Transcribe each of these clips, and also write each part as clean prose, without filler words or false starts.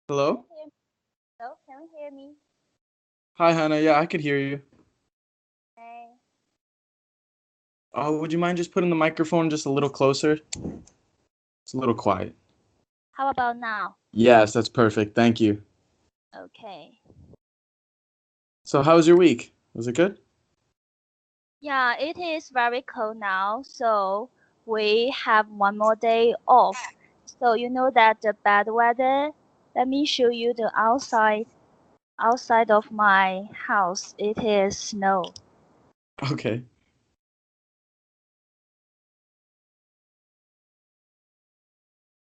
Hello? Hear- Hello, can you hear me? Hi, Hannah. Yeah, I could hear you. Hey. Would you mind just putting the microphone just a little closer? It's a little quiet. How about now? Yes, that's perfect. Thank you. Okay. So, how was your week? Was it good? Yeah, it is very cold now, so we have one more day off. So you know that the bad weather. Let me show you the outside of my house. It is snow. Okay.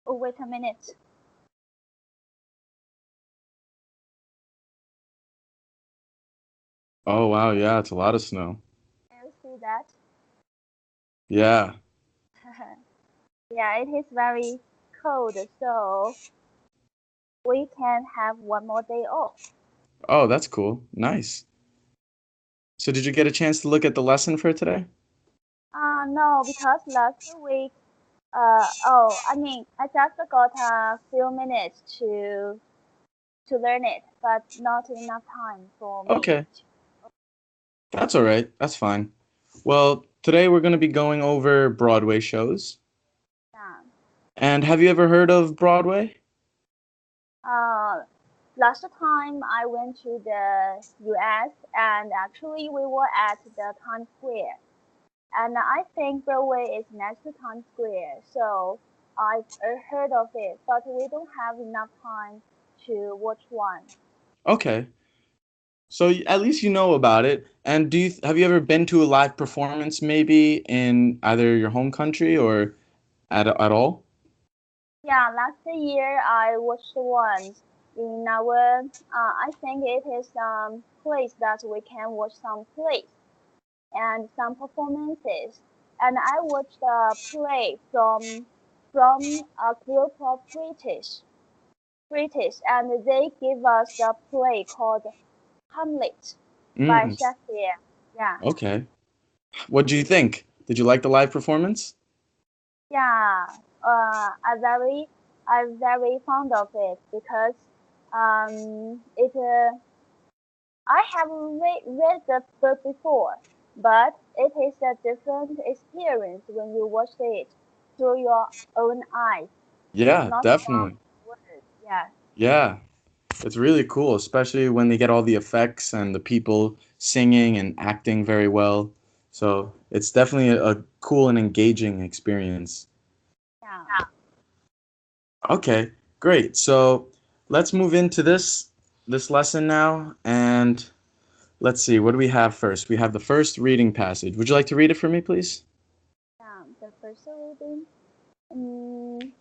Oh, wait a minute. Oh, wow. Yeah, it's a lot of snow. Can you see that? Yeah. Yeah, it is very cold, so we can have one more day off. Oh, that's cool. Nice. So, did you get a chance to look at the lesson for today? No, because last week, I just got a few minutes to learn it, but not enough time for me. Okay. That's all right. That's fine. Well, today we're going to be going over Broadway shows. Yeah. And have you ever heard of Broadway? Uh, Last time I went to the US, and actually we were at the Times Square, and I think Broadway is next to Times Square, so I've heard of it, but we don't have enough time to watch one. Okay. So at least you know about it. And have you ever been to a live performance maybe in either your home country or at all? Yeah, last year I watched one in our, I think it is place that we can watch some plays and some performances. And I watched a play from a group of British, and they give us the play called Hamlet by Mm, Shakespeare. Yeah, okay. What do you think? Did you like the live performance? yeah. I'm very fond of it because it I have read the book before, but it is a different experience when you watch it through your own eyes, Yeah, not from definitely. words. Yeah, Yeah, it's really cool, especially when they get all the effects and the people singing and acting very well. So it's definitely a cool and engaging experience. yeah. Okay, great. So let's move into this lesson now, and let's see, what do we have first? We have the first reading passage. Would you like to read it for me, please? The first reading. Um,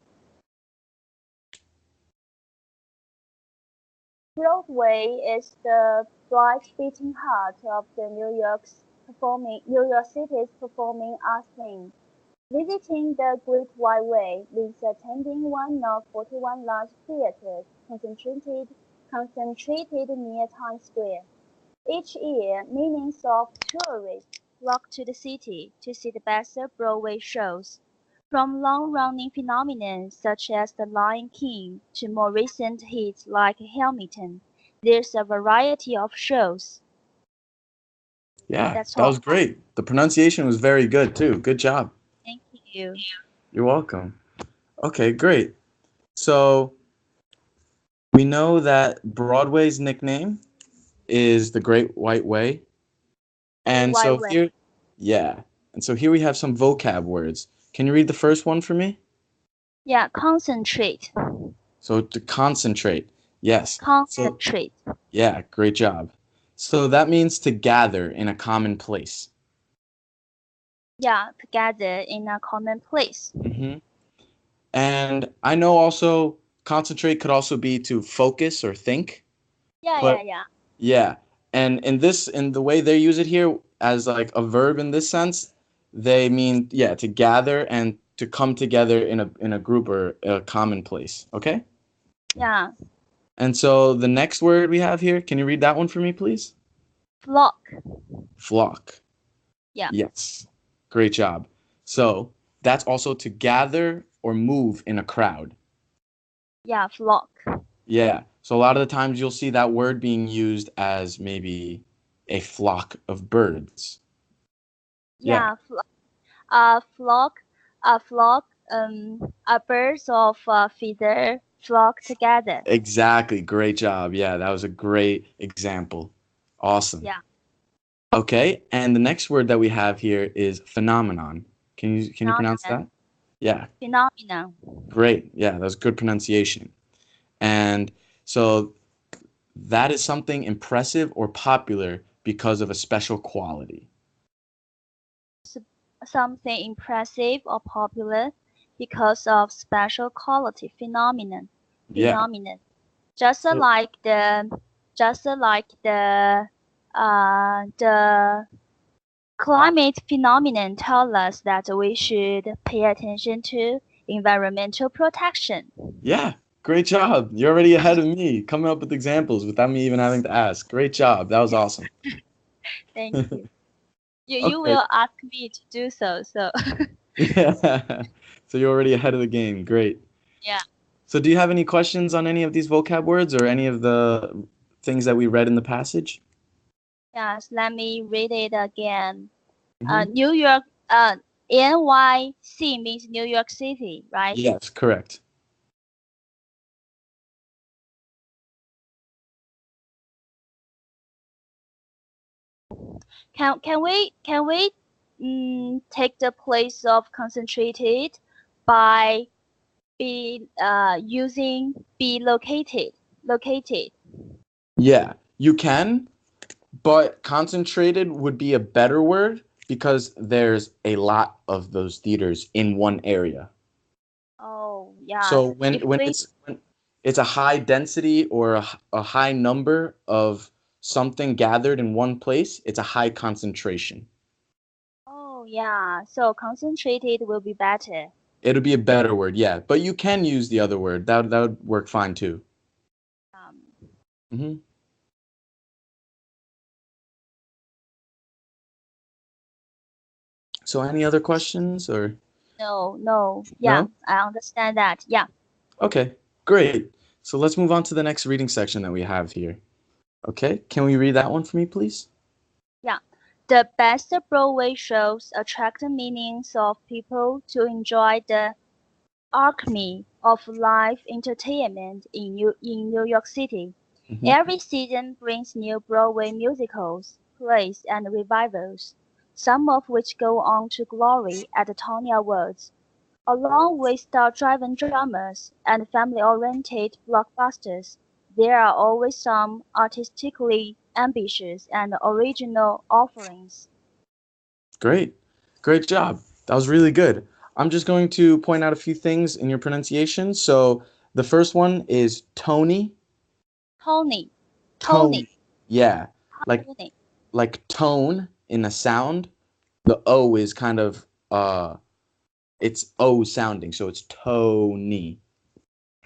Broadway is the bright beating heart of the New York City's performing arts scene. Visiting the Great White Way means attending one of 41 large theaters concentrated near Times Square. Each year, millions of tourists flock to the city to see the best Broadway shows, from long-running phenomena such as The Lion King to more recent hits like Hamilton. There's a variety of shows. Yeah, That's that was all. great. The pronunciation was very good too. Good job. Thank you. You're welcome. Okay, great. So we know that Broadway's nickname is the Great White Way. Great And White so Way. here, yeah. And so here we have some vocab words. Can you read the first one for me? Yeah, concentrate. So to concentrate. Yes. So Concentrate. yeah, great job. So that means to gather in a common place. Yeah, together in a common place. Hmm. And I know also concentrate could also be to focus or think, Yeah, yeah, but yeah. yeah. And in the way they use it here as like a verb in this sense, they mean yeah, to gather and to come together in a group or a common place. Okay? Yeah, And so the next word we have here, can you read that one for me, please? flock. Flock. Yeah, Yes. Great job. So that's also to gather or move in a crowd. yeah, flock. Yeah. So a lot of the times you'll see that word being used as maybe a flock of birds. Yeah, Yeah, a flock, a flock, a birds of feather flock together. exactly. Great job. Yeah, that was a great example. Awesome. Yeah, Okay, and the next word that we have here is phenomenon. Can you pronounce phenomenon, that? Yeah, phenomenon. great. Yeah, that was good pronunciation. And so that is something impressive or popular because of a special quality. S- Something impressive or popular because of special quality phenomenon. Yeah. Phenomenon. Just So like the climate phenomenon tell us that we should pay attention to environmental protection. yeah, great job. You're already ahead of me, coming up with examples without me even having to ask. Great job. That was awesome. Thank you. You Okay. will ask me to do so. So Yeah. So you're already ahead of the game. Great. yeah. So do you have any questions on any of these vocab words or any of the things that we read in the passage? Yes, let me read it again. Hmm. New York, NYC means New York City, right? Yes, correct. Can we take the place of concentrated by be using be located? Yeah, you can, but concentrated would be a better word because there's a lot of those theaters in one area. Oh yeah. So when it's a high density or a high number of something gathered in one place, it's a high concentration. Oh yeah. So concentrated will be better. It'll be a better word, yeah. But you can use the other word. That would work fine too. Um, Hmm. So any other questions or no, no. Yeah, no? I understand that. Yeah, Okay, great. So let's move on to the next reading section that we have here. Okay, can we read that one for me, please? yeah. The best Broadway shows attract millions of people to enjoy the acme of live entertainment in New York City. Hmm. Every season brings new Broadway musicals, plays, and revivals, some of which go on to glory at the Tony Awards. Along with star-driven dramas and family-oriented blockbusters, there are always some artistically ambitious and original offerings. Great. Great job. That was really good. I'm just going to point out a few things in your pronunciation. So the first one is Tony. Tony, Tone. Tony, Yeah. Like Tony, like tone in a sound. The O is kind of it's O sounding, so it's Tony.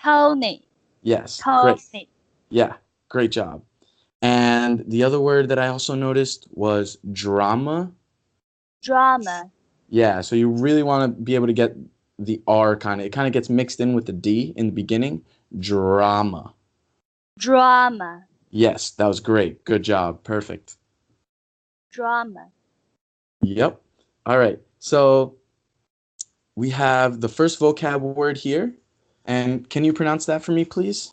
Tony, Yes. Great. Tony. Yeah. Great job. And the other word that I also noticed was drama. Drama, Yeah, so you really want to be able to get the R kind of, it kind of gets mixed in with the D in the beginning. Drama. drama, Yes, that was great. Good job. Perfect. drama. Yep. All right. So we have the first vocab word here. And can you pronounce that for me, please?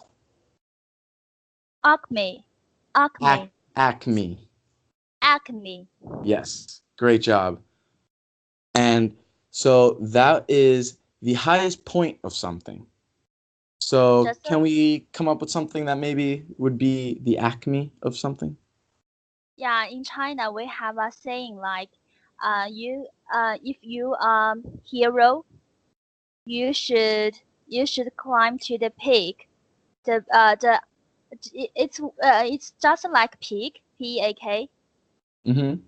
Acme, acme, Acme. acme. Yes. Great job. And so that is the highest point of something. So Just can we come up with something that maybe would be the acme of something? yeah, in China we have a saying like, if you hero, you should you should climb to the peak. The it's just like peak, P-A-K. Mm-hmm.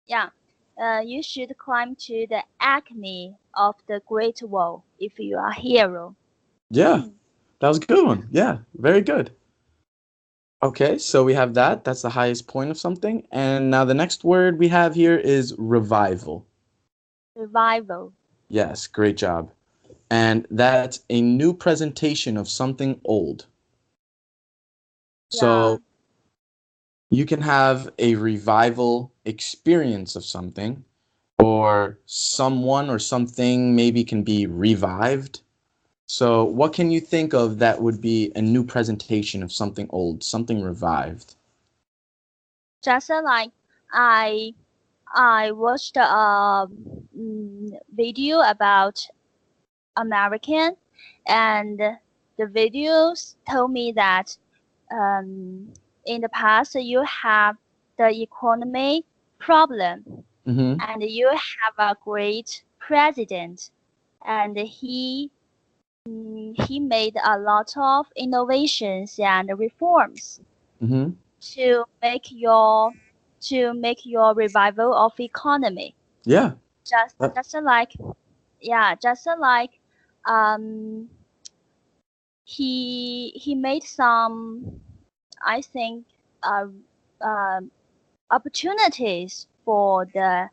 Yeah, you should climb to the acme of the Great Wall if you are a hero. Yeah, Mm. that was a good one. Yeah, very good. Okay, so we have that. That's the highest point of something. And now the next word we have here is revival. Revival. Yes, great job. And that's a new presentation of something old. Yeah. So you can have a revival experience of something, or someone or something maybe can be revived. So, what can you think of that would be a new presentation of something old, something revived? Just like I I watched a video about American, and the videos told me that um, in the past you have the economy problem, Mm-hmm. and you have a great president, and he made a lot of innovations and reforms Mm-hmm. to make your to make your revival of economy. Yeah. Just That- just like yeah, just like um he made some, I think, uh, um opportunities for the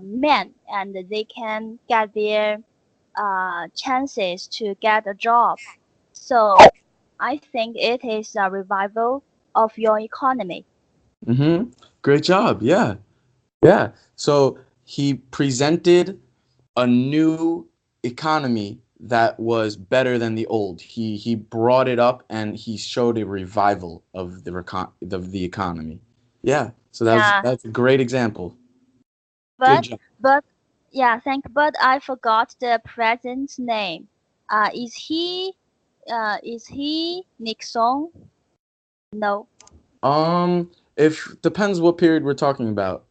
men, and they can get their chances to get a job. So I think it is a revival of your economy. Mm-hmm. Great job. Yeah. Yeah. So he presented a new economy that was better than the old. He brought it up and he showed a revival of the economy. Yeah. So Yeah, that's a great example. Good but job. but yeah, but I forgot the president's name. Is he Nixon? No. If depends what period we're talking about.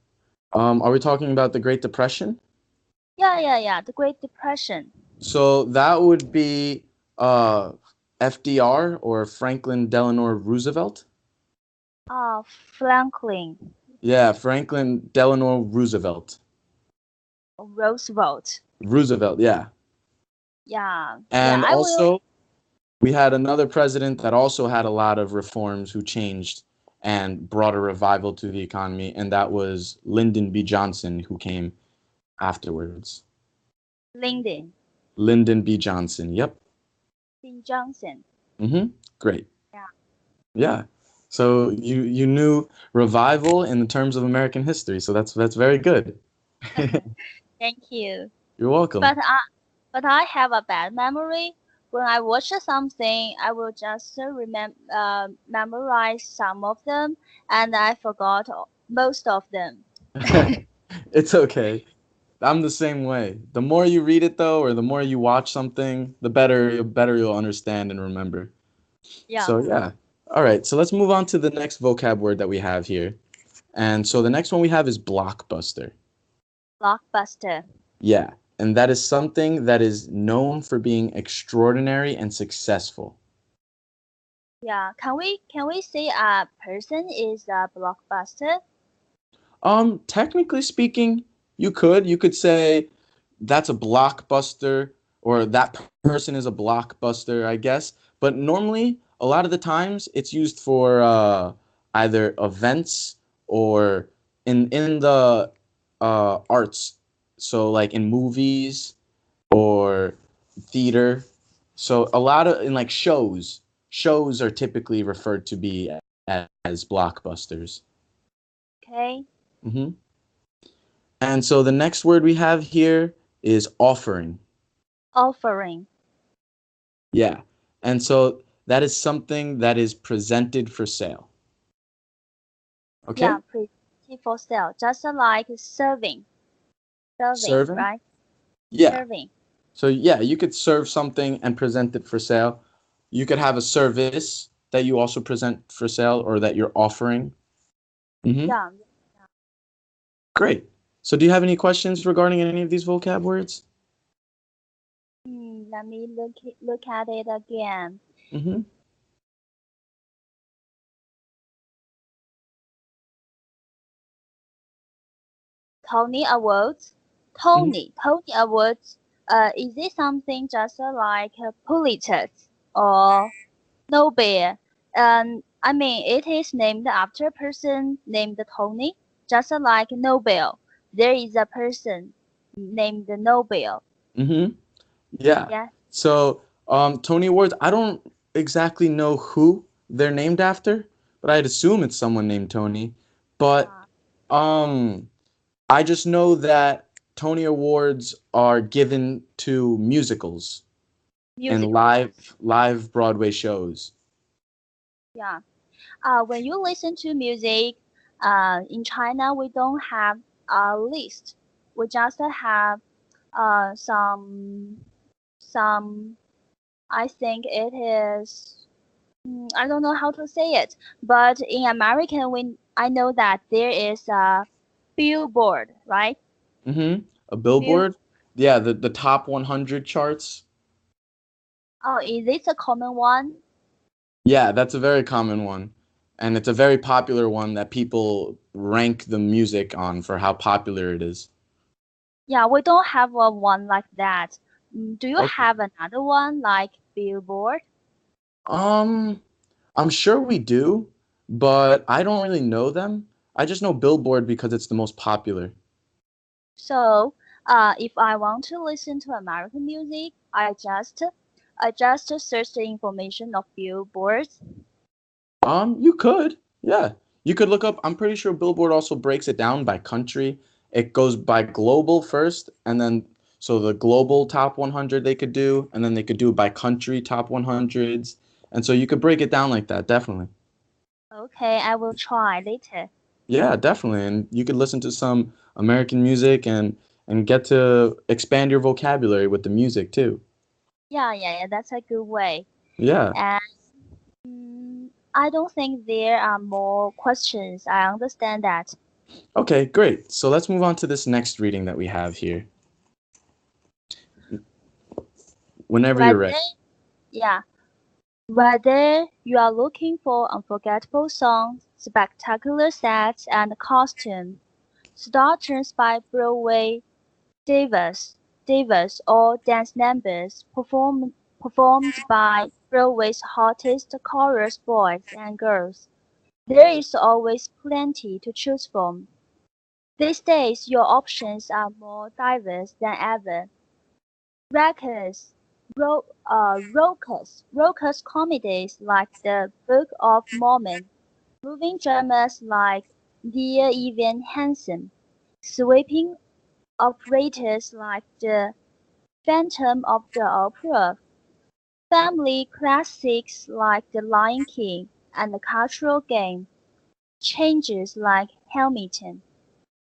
Are we talking about the Great Depression? Yeah. The Great Depression. So that would be uh FDR or Franklin Delano Roosevelt. Franklin Yeah, Franklin Delano Roosevelt. Roosevelt. Roosevelt, yeah. Yeah. And I will. also, we had another president that also had a lot of reforms who changed and brought a revival to the economy, and that was Lyndon B. Johnson, who came afterwards. Lyndon Lyndon B. Johnson. Yep. B. Johnson. Mm-hmm. Great. Yeah. Yeah. So you knew revival in the terms of American history, so that's very good. Thank you. You're welcome. But I have a bad memory. When I watch something, I will just memorize some of them, and I forgot most of them. It's okay. I'm the same way. The more you read it though, or the more you watch something, the better you'll understand and remember. Yeah, So yeah. All right. So let's move on to the next vocab word that we have here. And so the next one we have is blockbuster. blockbuster. Yeah. And that is something that is known for being extraordinary and successful. Yeah, can we say a person is a blockbuster? Technically speaking, you could say that's a blockbuster or that person is a blockbuster, I guess. But normally, a lot of the times, it's used for either events or in the arts. So like in movies or theater. So a lot of in like shows are typically referred to be as blockbusters. Okay, Hmm. And so the next word we have here is offering. offering. Yeah. And so that is something that is presented for sale. Yeah, Okay? pretty for sale, just like serving, Serving? right? Yeah. Serving. So yeah, you could serve something and present it for sale. You could have a service that you also present for sale or that you're offering. Hmm. Yeah. Great. So do you have any questions regarding any of these vocab words? Let me look at it again. Hmm. Tony Awards. Hmm. Tony Awards. Is it something just like Pulitzer or Nobel? I mean, it is named after a person named Tony, just like Nobel. There is a person named Nobel. Hmm. Yeah. Yeah. So Tony Awards, I don't exactly know who. they're named after, but I'd assume it's someone named Tony. But Uh, um, I just know that Tony Awards are given to musicals and musicals. live Broadway shows. Yeah. When you listen to music, in China, we don't have a list. We just have some. I think it is. I don't know how to say it, but in American, I know that there is a billboard, right? Mm-hmm. A Bill. billboard? Yeah, the top 100 charts. Oh, is it a common one? Yeah, that's a very common one. And it's a very popular one that people rank the music on for how popular it is. Yeah, we don't have a one like that. Do you Okay. have another one like billboard? Um, I'm sure we do, but I don't really know them. I just know Billboard because it's the most popular. So, if I want to listen to American music, I just search the information of billboards. You could. Yeah. You could look up, I'm pretty sure Billboard also breaks it down by country. It goes by global first, and then so the global top 100 they could do, and then they could do by country top 100s. And so you could break it down like that, definitely. Okay, I will try later. Yeah, definitely. And you could listen to some American music and get to expand your vocabulary with the music too. Yeah, yeah, yeah, that's a good way. Yeah. And I don't think there are more questions. I understand that. Okay, great. So let's move on to this next reading that we have here. Whenever you're ready. Whether, yeah, whether you are looking for unforgettable songs, spectacular sets and costumes, starters by Broadway divas or dance numbers performed by Broadway's hottest chorus boys and girls. There is always plenty to choose from. These days your options are more diverse than ever. Raucous, raucous comedies like The Book of Mormon, moving dramas like Dear Evan Hansen, sweeping operas like The Phantom of the Opera, family classics like The Lion King, and the cultural game changes like Hamilton.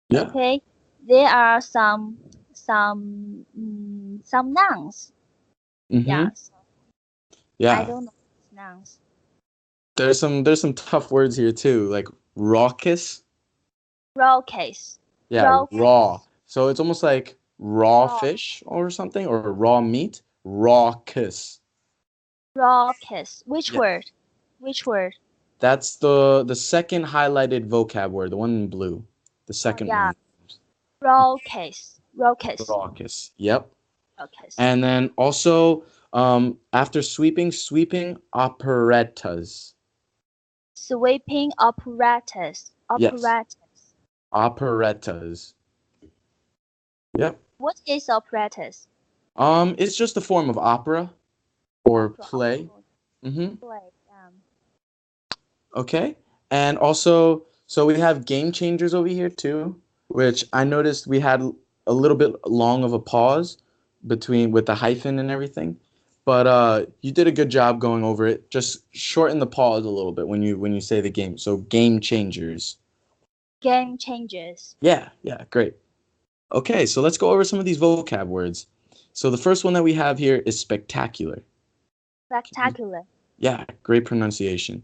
Yeah. Okay, there are some nouns. Mm-hmm. Yeah, so I Yeah. don't know these nouns. There's some tough words here too, like raucous. Raw case, Yeah, raw raw. case, So it's almost like raw raw, fish or something, or raw meat. Raucous. raw case. Which Yeah. word? Which word? That's the second highlighted vocab word, the one in blue. The Oh second yeah, one. raw case, raw case, Raucous. Yep. raw case. And then also, after sweeping operettas. Sweeping apparatus, Yes, apparatus. operettas. Yep. What is apparatus? It's just a form of opera or Opera, play. oh, Mm-hmm. play. Okay. And also, so we have game changers over here too, which I noticed we had a little bit long of a pause between with the hyphen and everything. But you did a good job going over it. Just shorten the pause a little bit when you say the game. So game changers. Game changes. Yeah, yeah, great. Okay, so let's go over some of these vocab words. So the first one that we have here is spectacular. Spectacular. Yeah, great pronunciation.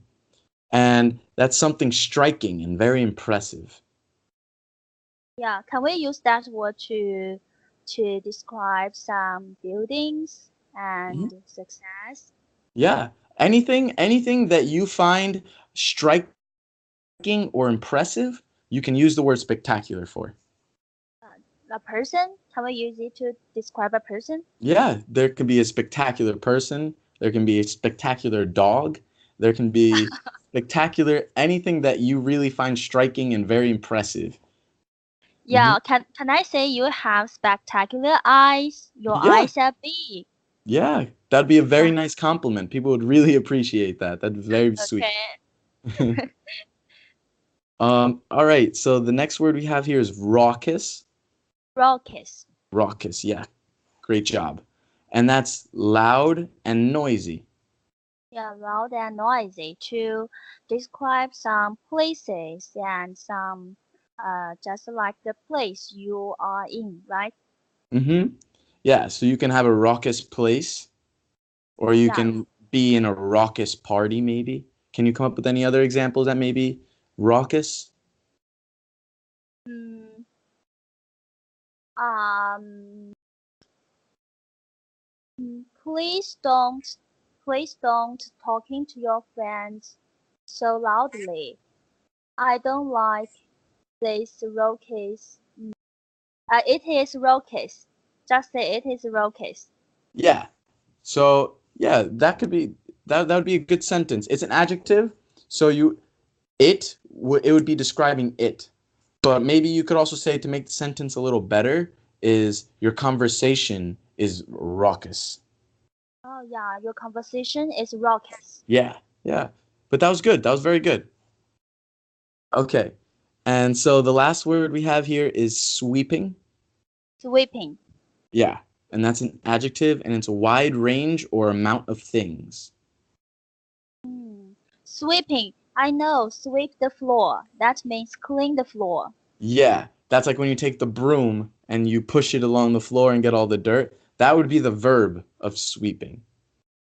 And that's something striking and very impressive. Yeah, can we use that word to describe some buildings Mhm. and success? Yeah, anything that you find striking or impressive, you can use the word spectacular for. A person? Can we use it to describe a person? Yeah, there can be a spectacular person, there can be a spectacular dog, there can be spectacular anything that you really find striking and very impressive. Hmm. Yeah, can I say you have spectacular eyes? Your Yeah, eyes are big. Yeah, that'd be a very Yeah. nice compliment. People would really appreciate that. That's very sweet. Okay. All right, so the next word we have here is raucous. Raucous. Raucous, yeah, great job. And that's loud and noisy. Yeah, loud and noisy to describe some places and some just like the place you are in, right? Mm-hmm. Yeah, so you can have a raucous place, or you Yeah. can be in a raucous party, maybe. Can you come up with any other examples that may be raucous? Mm, um, please don't talking to your friends so loudly. I don't like this raucous. It is raucous. Just say it is raucous. Yeah. So yeah, that could be that would be a good sentence. It's an adjective, so it would be describing it. But maybe you could also say to make the sentence a little better is your conversation is raucous. Oh yeah, your conversation is raucous. Yeah, yeah. But that was good. That was very good. Okay. And so the last word we have here is sweeping. Sweeping. Yeah. And that's an adjective and it's a wide range or amount of things. Hmm. Sweeping. I know, sweep the floor. That means clean the floor. Yeah. That's like when you take the broom and you push it along the floor and get all the dirt. That would be the verb of sweeping.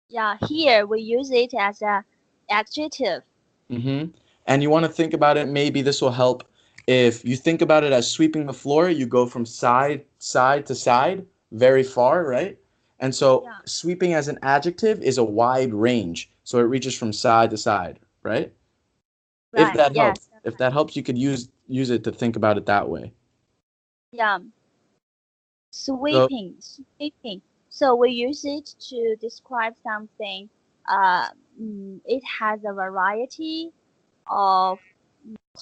Yeah, here we use it as a adjective. Mm-hmm. And you want to think about it, maybe this will help. If you think about it as sweeping the floor, you go from side to side, very far, right? And so Yeah, sweeping as an adjective is a wide range. So it reaches from side to side, right? If right. that Yes. helps. If that helps, you could use it to think about it that way. Yeah, So sweeping. So we use it to describe something. Uh, it has a variety of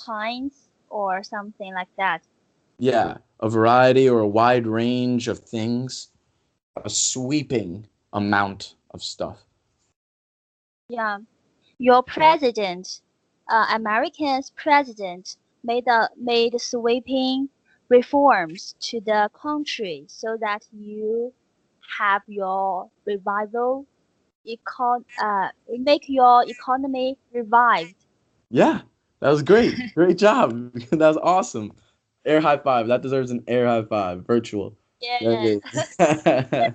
kinds or something like that. yeah, a variety or a wide range of things, a sweeping amount of stuff. Yeah. Your president, America's president, made sweeping reforms to the country so that you have your revival, make your economy revived. Yeah, that was great. Great job. That was awesome. Air high five. That deserves an air high five. Virtual. There Yeah. it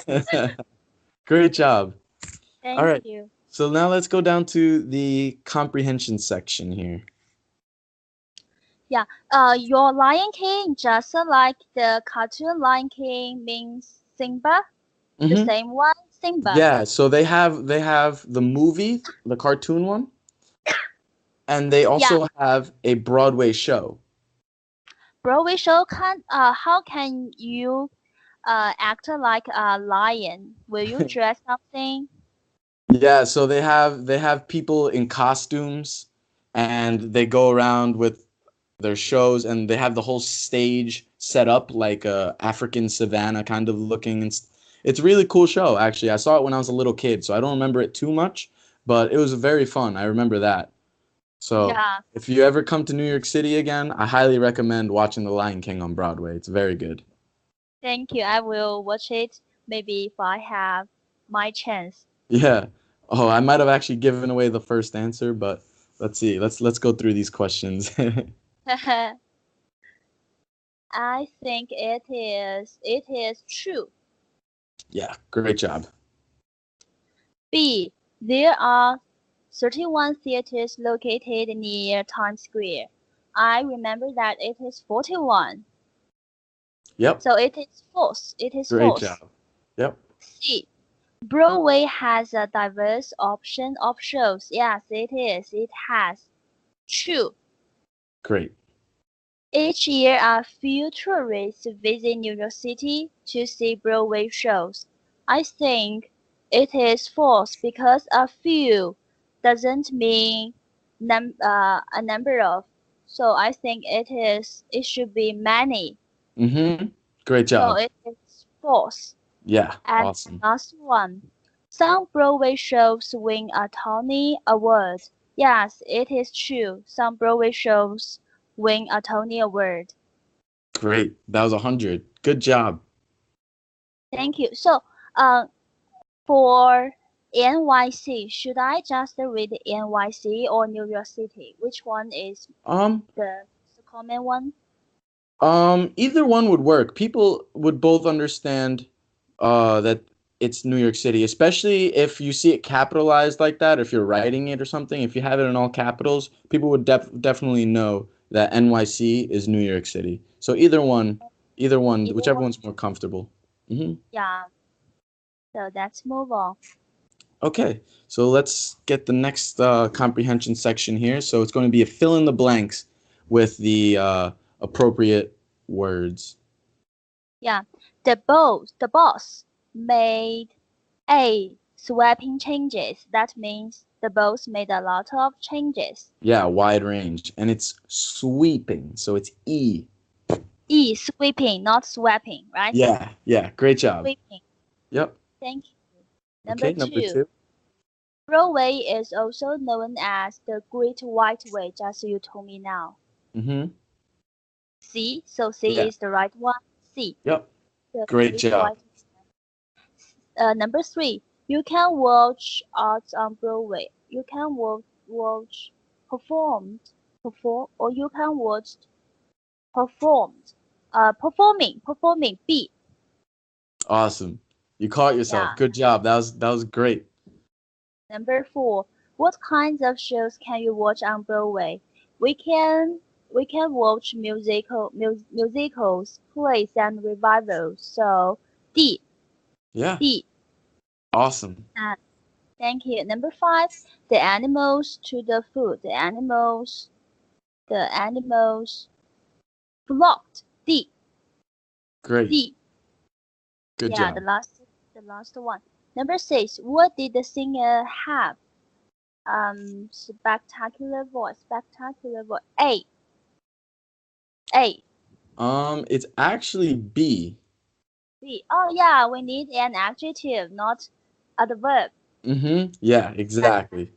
is. Great job. All Thank right. you. So now let's go down to the comprehension section here. Yeah. Your Lion King, just like the cartoon Lion King means Simba, the Hmm. same one, Simba. Yeah, so they have the movie, the cartoon one, and they Yeah. also have a Broadway show. Broadway show how can you act like a lion? Will you dress something? Yeah, so they have people in costumes and they go around with their shows and they have the whole stage set up like a African savanna kind of looking it's a really cool show actually. I saw it when I was a little kid, so I don't remember it too much, but it was very fun. I remember that. So, Yeah, if you ever come to New York City again, I highly recommend watching The Lion King on Broadway. It's very good. thank you. I will watch it maybe if I have my chance. Yeah. Oh, I might have actually given away the first answer, but let's see. Let's go through these questions. I think it is true. Yeah, great job. B. There are 31 theaters located near Times Square. I remember that it is 41. Yep, So it is false. It is great false. job. Yep, C. Broadway has a diverse option of shows. Yes, it is. It has. True. great. Each year a few tourists visit New York City to see Broadway shows. I think it is false because a few doesn't mean a number of. So I think it should be many. Mm-hmm. Great So job. it is false. Yeah, And the awesome. last one. Some Broadway shows win a Tony Award. Yes, it is true. Some Broadway shows win a Tony Award. Great. That was 100. Good job. Thank you. So, uh, for NYC, should I just read NYC or New York City? Which one is Um, the common one? Either one would work. People would both understand that it's New York City, especially if you see it capitalized like that, if you're writing it or something, if you have it in all capitals, people would definitely know that NYC is New York City. So either one, Either whichever one? one's more comfortable. Hmm. Yeah. So let's move on. Okay, so let's get the next comprehension section here. So it's going to be a fill in the blanks with the appropriate words. Yeah. The boss made a sweeping changes. That means the boss made a lot of changes. Yeah, wide range. And it's sweeping. So it's E. E sweeping, not swapping, right? Yeah, yeah. Great job. Sweeping. Yep. Thank you. Number Okay, number two. two. Broadway is also known as the Great White Way, just you told me now. Mm-hmm. C, so C Yeah. is the right one. C, Yep. the Great Great job. White Way. Number three, you can watch arts on Broadway. You can watch performed, or you can watch performed. Performing. B, Awesome. You caught yourself. yeah. Good job. That was great. Number four, what kinds of shows can you watch on Broadway? We can we can watch musicals, plays, and revivals. So D, Yeah. D. Awesome. And thank you. Number five, the animals to the food. The animals flocked. D, Great. D. Good Yeah, job. the last one. Number six, what did the singer have? Spectacular voice. A, It's actually B. B. Oh yeah, we need an adjective, not a verb. Mm-hmm. Yeah, That's exactly.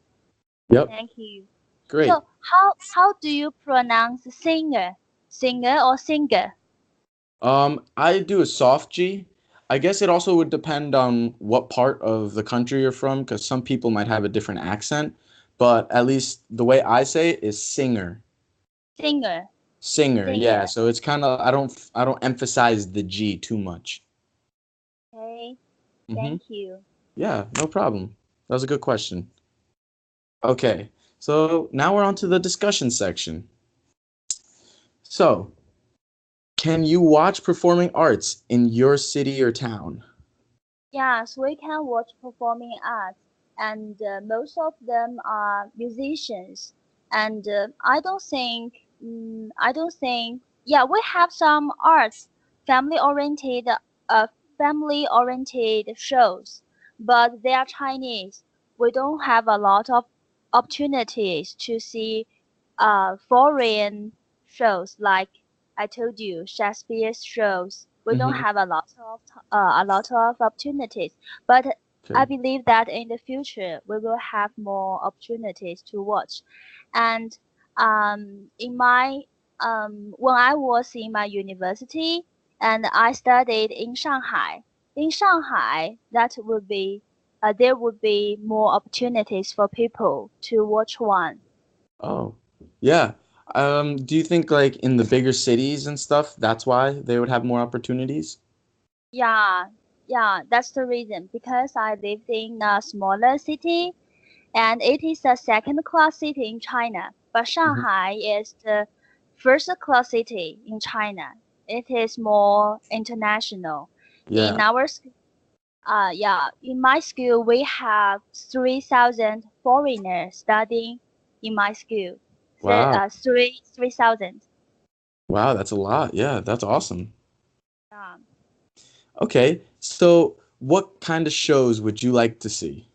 Yep. thank you. Great. So how do you pronounce singer? Singer or singer? I do a soft G. I guess it also would depend on what part of the country you're from, because some people might have a different accent. But at least the way I say it is singer. Singer, Singer, yeah. singer. So it's kind of I don't emphasize the G too much. Okay, Hmm. thank you. Yeah, no problem. That was a good question. Okay, so now we're on to the discussion section. So, can you watch performing arts in your city or town? Yes, we can watch performing arts, and most of them are musicians. And yeah, we have some arts, family-oriented, family-oriented shows, but they are Chinese. We don't have a lot of opportunities to see foreign shows like I told you, Shakespeare's shows. We don't Hmm. have a lot of opportunities, but I Okay. believe that in the future we will have more opportunities to watch. And in my when I was in my university and I studied in Shanghai. In Shanghai, there would be more opportunities for people to watch one. Oh, yeah. Do you think like in the bigger cities and stuff, that's why they would have more opportunities? Yeah, yeah, that's the reason. Because I lived in a smaller city and it is a second class city in China. But Hmm. Shanghai is the first class city in China. It is more international. In Yeah. our school, yeah, in my school we have 3,000 foreigners studying in my school. Wow. 3,000. Wow, that's a lot. Yeah, that's awesome. Yeah. Okay, so what kind of shows would you like to see?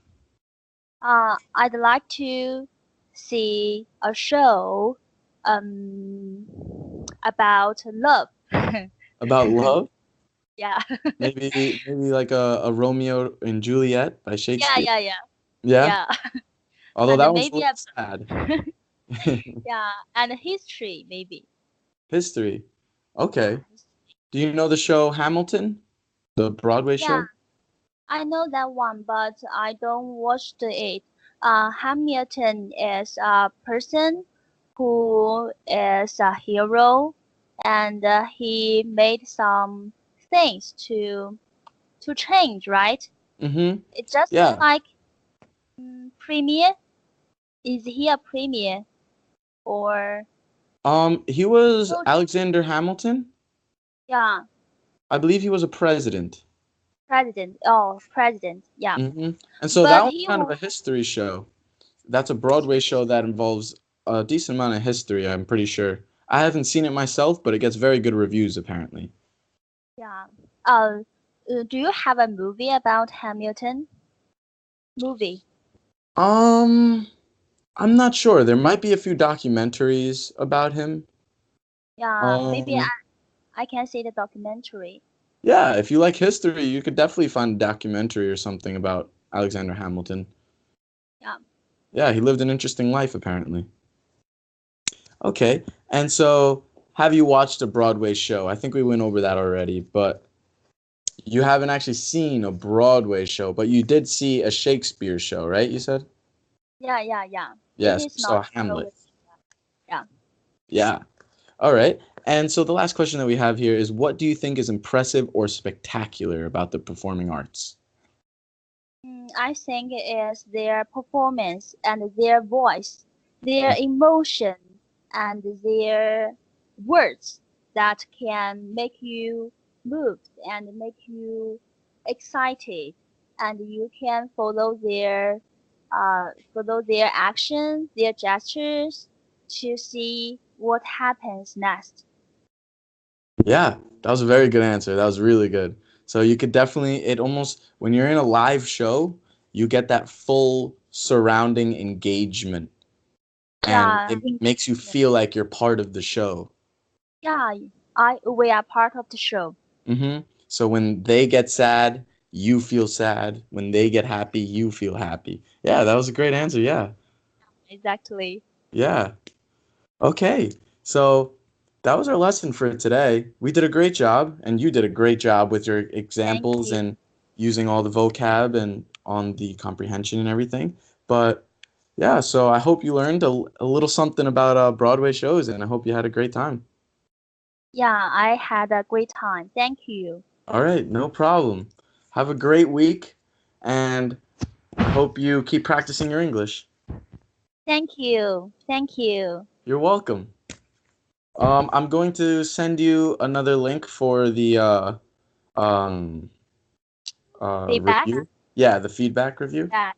I'd like to see a show um, about love. About love? Yeah. Maybe like a Romeo and Juliet by Yeah, Shakespeare. yeah, yeah. Yeah, Yeah. although And that one's a maybe little a sad. yeah, and history maybe. History. Yeah, Okay. Do you know the show Hamilton, the Broadway yeah, show? I know that one, but I don't watch it. Hamilton is a person who is a hero, and he made some things to change, right? Mm-hmm. It's just Yeah. like premier. Is he a premier or He was so? Alexander Hamilton. Yeah, I believe he was a president. president. Oh, president. Yeah, Mm-hmm. And so that but one's he kind of was a history show. That's a Broadway history. show that involves a decent amount of history, I'm pretty sure. I haven't seen it myself, but it gets very good reviews apparently. Yeah. Uh, do you have a movie about Hamilton? Movie. Um, I'm not sure. There might be a few documentaries about him. Yeah, maybe Um, I can see the documentary. yeah, if you like history, you could definitely find a documentary or something about Alexander Hamilton. Yeah. Yeah, he lived an interesting life apparently. Okay. And so, have you watched a Broadway show? I think we went over that already, but you haven't actually seen a Broadway show, but you did see a Shakespeare show, right? You said? Yeah, yeah, yeah. It Yes, is you not saw Hamlet. Broadway. Yeah. Yeah. All right. And so the last question that we have here is what do you think is impressive or spectacular about the performing arts? I think it is their performance and their voice, their emotion, and their words that can make you moved and make you excited, and you can follow their actions, their gestures to see what happens next. Yeah, that was a very good answer. That was really good. So you could definitely, it almost, when you're in a live show, you get that full surrounding engagement and Yeah, it makes you feel like you're part of the show. yeah, I we are part of the show. So when they get sad, you feel sad. When they get happy, you feel happy. Yeah, that was a great answer. Yeah. Exactly. Yeah. Okay. So that was our lesson for today. We did a great job, and you did a great job with your Thank examples you. and using all the vocab and on the comprehension and everything. But yeah, so I hope you learned a little something about Broadway shows, and I hope you had a great time. Yeah, I had a great time. Thank you. All right, no problem. Have a great week, and I hope you keep practicing your English. Thank you. Thank you. You're welcome. I'm going to send you another link for the um, Feedback? review. Yeah, the feedback review. Yeah.